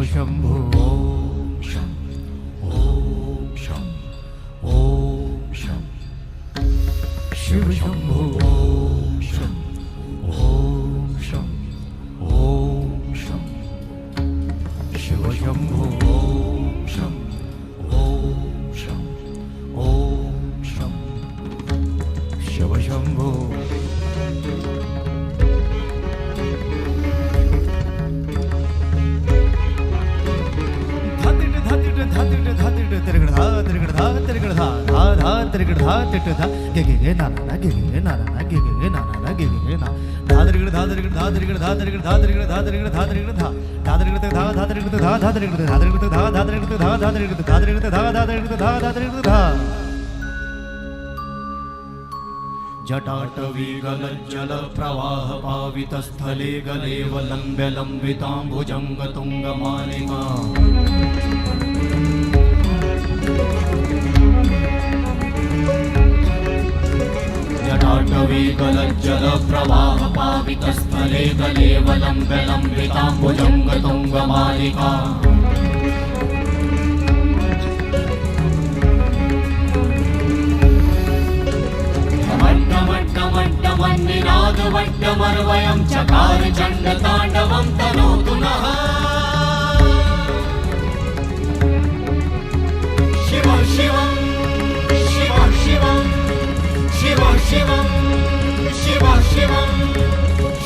शंभो ओम शं ओम शं ओम शं शिव शंभो ओम शं ओम शं ओम शं शिव शंभो ओम शं ओम शं ओम शं शिव शंभो जटाटवीगलज्जल प्रवाह पावितस्थले गलेवलम्ब्य लम्बिताम्बुजङ्गतुङ्गमालिका जटाटवीगलज्जल प्रवाह पावितस्थले गलेवलम्ब्य लम्बिताम्बुजङ्गतुङ्गमालिका वट्टमर्वयं चकार चण्डताण्डवं तनोतु नः शिव शिवं शिव शिवं शिव शिवं शिव शिवं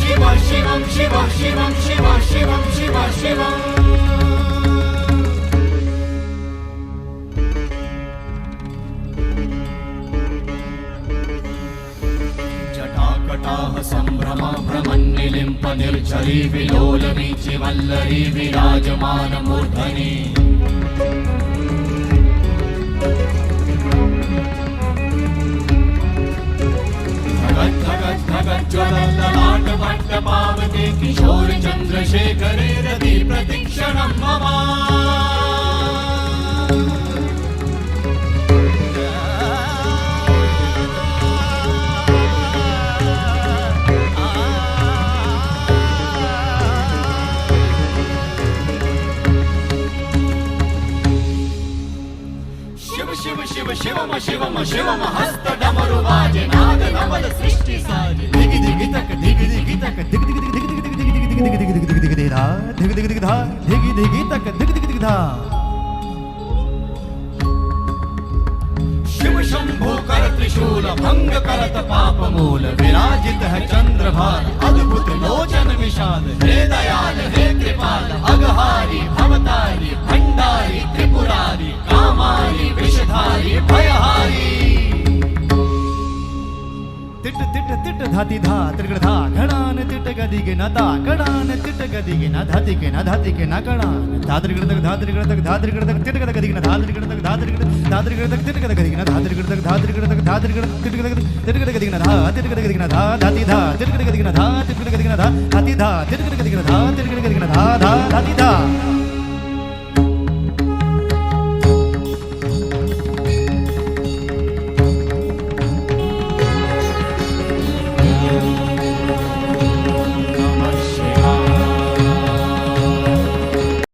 शिव शिवं शिव शिवं शिव शिवं शिव शिवं संभ्रमा भ्रमन्निलिम्प निर्झरी विलोल वीचि वल्लरी विराजमान मूर्धनि धगत् धगत् धगत् ज्वलल्ललाट वट्ट पावते किशोर चन्द्रशेखरे रति प्रतिक्षणं मम शिव शिवम शिवम शिवम हस्त डमरु बाजे नाद नवल सृष्टि साजे दिगि दिगि तक दिगि दिगि तक दिगि दिगि दिगि दिगि दिगि दिगि दिगि दिगि दिगि दिगि धा दिगि दिगि दिगि धा दिगि दिगि तक दिगि दिगि दिगि धा शिव शंभो कर त्रिशूल भंग करत पाप मूल विराजित है चंद्रभार अद्भुत लोचन विशाल हे दयाल हे कृपाल अघहारी भवतारी भंडारी त्रिपुरारी कामारी विषधारी भयहारी तिट तिट तिट धाति धा त्रिगण धा घणान तिट गदि के न ता घणान तिट गदि के न धाति के न धाति के न घणान धात्रिगण तक धात्रिगण तक धात्रिगण तक तिट गद गदि के न धात्रिगण तक धात्रिगण धात्रिगण तक तिट गद गदि के न धात्रिगण तक धात्रिगण तक धात्रिगण तिट गद तिट गद गदि के न धा तिट गद गदि के न धा धाति धा तिट गद गदि के न धा तिट गद गदि के न धा धाति धा तिट गद गदि के न धा तिट गद गदि के न धा धा धाति धा